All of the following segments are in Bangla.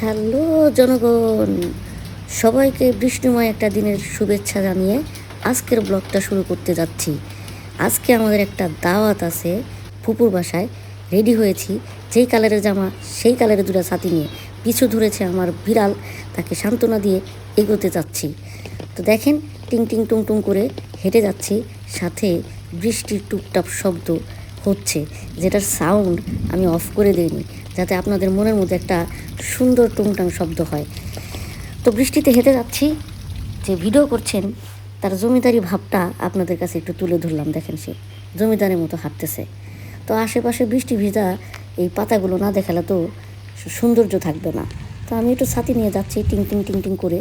হ্যালো জনগণ, সবাইকে বৃষ্টিময় একটা দিনের শুভেচ্ছা জানিয়ে আজকের ব্লগটা শুরু করতে যাচ্ছি। আজকে আমাদের একটা দাওয়াত আছে ফুপুর বাসায়। রেডি হয়েছি, যেই কালারের জামা সেই কালারের দুটো ছাতি নিয়ে পিছু ধরেছে আমার বিড়াল, তাকে সান্ত্বনা দিয়ে এগোতে যাচ্ছি। তো দেখেন, টিং টিং টুং টুং করে হেঁটে যাচ্ছি, সাথে বৃষ্টির টুপটাপ শব্দ হচ্ছে, যেটার সাউন্ড আমি অফ করে দিইনি যাতে আপনাদের মনের মধ্যে একটা সুন্দর টুংটাং শব্দ হয়। তো বৃষ্টিতে হেঁটে যাচ্ছি, যে ভিডিও করছেন তার জমিদারি ভাবটা আপনাদের কাছে একটু তুলে ধরলাম। দেখেন, সে জমিদারের মতো হাঁটতেছে। তো আশেপাশে বৃষ্টি ভিজা এই পাতাগুলো না দেখালে তো সৌন্দর্য থাকবে না। তো আমি একটু ছাতি নিয়ে যাচ্ছি, টিং টিং টিং টিং করে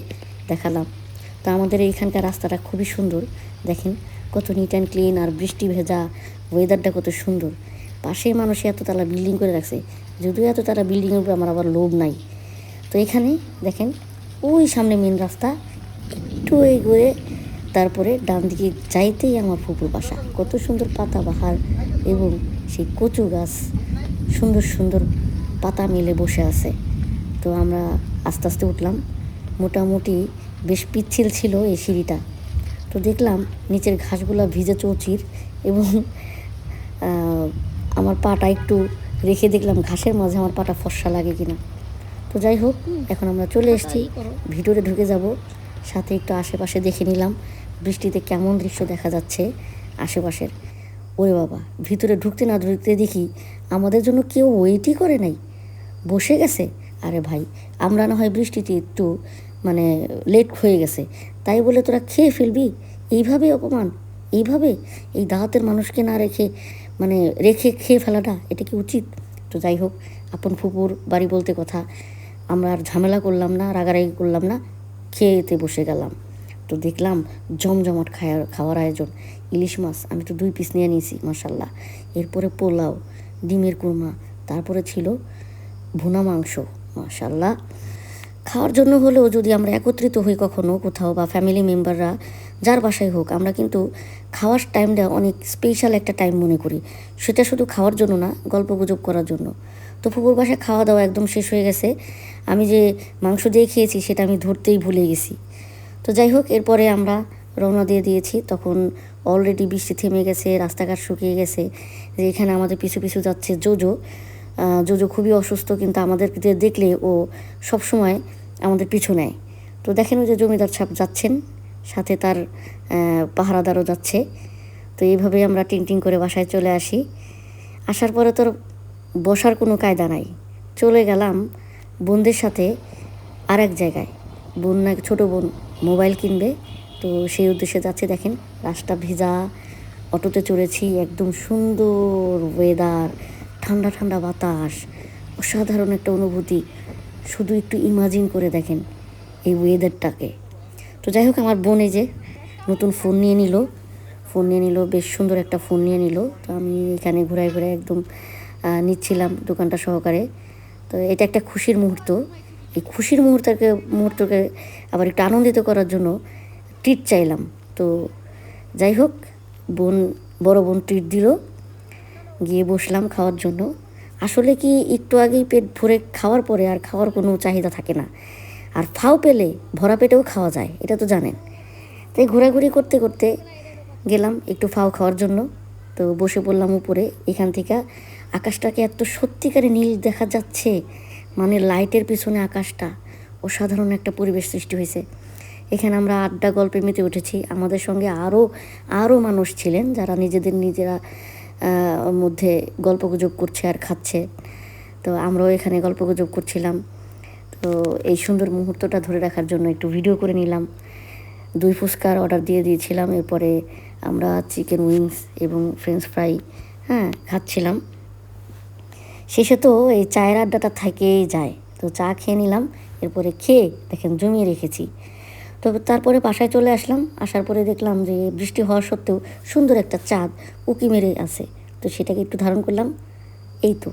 দেখালাম। তো আমাদের এইখানকার রাস্তাটা খুবই সুন্দর, দেখেন কত নিট অ্যান্ড ক্লিন, আর বৃষ্টি ভেজা ওয়েদারটা কত সুন্দর। পাশে মানুষ এততলা বিল্ডিং করে রাখছে, যদিও এততলা বিল্ডিংয়ের উপরে আমার আবার লোভ নাই। তো এখানে দেখেন, ওই সামনে মেন রাস্তা, একটু এগোয়ে তারপরে ডান দিকে যাইতেই আমার ফুপুর বাসা। কত সুন্দর পাতা বাহার এবং সেই কচু গাছ সুন্দর সুন্দর পাতা মেলে বসে আছে। তো আমরা আস্তে আস্তে উঠলাম, মোটামুটি বেশ পিচ্ছিল ছিল এই সিঁড়িটা। তো দেখলাম নিচের ঘাসগুলো ভিজে চৌচির, এবং আমার পাটা একটু রেখে দেখলাম ঘাসের মাঝে আমার পাটা ফর্সা লাগে কিনা। তো যাই হোক, এখন আমরা চলে এসেছি, ভিতরে ঢুকে যাব, সাথে একটু আশেপাশে দেখে নিলাম বৃষ্টিতে কেমন দৃশ্য দেখা যাচ্ছে আশেপাশের। ওরে বাবা, ভিতরে ঢুকতে না ঢুকতে দেখি আমাদের জন্য কেউ ওয়েটই করে নাই, বসে গেছে। আরে ভাই, আমরা না হয় বৃষ্টিতে একটু লেট হয়ে গেছে তাই বলে তোরা খেয়ে ফেলবি? এইভাবে অপমান, এইভাবে এই দাওয়াতের মানুষকে না রেখে রেখে খেয়ে ফেলাটা, এটা কি উচিত? তো যাই হোক, আপন ফুপুর বাড়ি বলতে কথা, আমরা আর ঝামেলা করলাম না, রাগারাগি করলাম না, খেয়েতে বসে গেলাম। তো দেখলাম জমজমাট খাওয়ার আয়োজন। ইলিশ মাছ আমি তো 2 পিস নিয়ে নিয়েছি, মাশাল্লাহ। এরপরে পোলাও, ডিমের কুরমা, তারপরে ছিল ভুনা মাংস, মাশাল্লাহ। খাওয়ার জন্য হলেও যদি আমরা একত্রিত হই কখনো কোথাও, বা ফ্যামিলি মেম্বাররা যার বাসায় হোক, আমরা কিন্তু খাওয়ার টাইমটা অনেক স্পেশাল একটা টাইম মনে করি। সেটা শুধু খাওয়ার জন্য না, গল্প গুজব করার জন্য। তো ফুপুর বাসায় খাওয়া দাওয়া একদম শেষ হয়ে গেছে, আমি যে মাংস দিয়ে খেয়েছি সেটা আমি ধরতেই ভুলে গেছি। তো যাই হোক, এরপরে আমরা রওনা দিয়ে দিয়েছি। তখন অলরেডি বৃষ্টি থেমে গেছে, রাস্তাঘাট শুকিয়ে গেছে। যে এখানে আমাদের পিছু পিছু যাচ্ছে জোজো। জোজো খুবই অসুস্থ, কিন্তু আমাদেরকে দেখলে ও সবসময় আমাদের পিছু নেয়। তো দেখেন, ওই যে জমিদার সাহেব যাচ্ছেন, সাথে তার পাহারাদারও যাচ্ছে। তো এইভাবেই আমরা টিং টিং করে বাসায় চলে আসি। আসার পরে তোর বসার কোনো কায়দা নাই, চলে গেলাম বোনদের সাথে আরেক জায়গায়। বোন না, ছোটো বোন মোবাইল কিনবে, তো সেই উদ্দেশ্যে যাচ্ছে। দেখেন রাস্তা ভেজা, অটোতে চড়েছি, একদম সুন্দর ওয়েদার, ঠান্ডা ঠান্ডা বাতাস, অসাধারণ একটা অনুভূতি। শুধু একটু ইমাজিন করে দেখেন এই ওয়েদারটাকে। তো যাই হোক, আমার বোন এই যে নতুন ফোন নিয়ে নিল, বেশ সুন্দর একটা ফোন নিয়ে নিল। তো আমি এখানে ঘুরায় ঘুরায় একদম নিচ্ছিলাম দোকানটা সহকারে। তো এটা একটা খুশির মুহূর্ত। এই খুশির মুহূর্তকে আবার একটু আনন্দিত করার জন্য ট্রিট চাইলাম। তো যাই হোক, বড় বোন ট্রিট দিল, গিয়ে বসলাম খাওয়ার জন্য। আসলে কি, একটু আগেই পেট ভরে খাওয়ার পরে আর খাওয়ার কোনো চাহিদা থাকে না, আর ফাও পেলে ভরা পেটেও খাওয়া যায়, এটা তো জানেন। তাই ঘোরাঘুরি করতে করতে গেলাম একটু ফাও খাওয়ার জন্য। তো বসে পড়লাম উপরে। এখান থেকে আকাশটাকে এত সত্যিকারে নীল দেখা যাচ্ছে, লাইটের পিছনে আকাশটা অসাধারণ একটা পরিবেশ সৃষ্টি হয়েছে। এখানে আমরা আড্ডা গল্পে মেতে উঠেছি। আমাদের সঙ্গে আরও মানুষ ছিলেন, যারা নিজেরা মধ্যে গল্পগুজব করছে আর খাচ্ছে। তো আমরাও এখানে গল্পগুজব করছিলাম। তো এই সুন্দর মুহূর্তটা ধরে রাখার জন্য একটু ভিডিও করে নিলাম। 2 ফুচকার অর্ডার দিয়ে দিয়েছিলাম। এরপরে আমরা চিকেন উইংস এবং ফ্রেঞ্চ ফ্রাই খাচ্ছিলাম। শেষে তো এই চায়ের আড্ডাটা থেকেই যায়। তো চা খেয়ে নিলাম, এরপরে খেয়ে দেখেন জমিয়ে রেখেছি। তো তারপরে বাসায় চলে আসলাম। আসার পরে দেখলাম যে বৃষ্টি হওয়া সত্ত্বেও সুন্দর একটা চাঁদ উঁকি মেরে আছে। তো সেটাকে একটু ধারণ করলাম। এই তো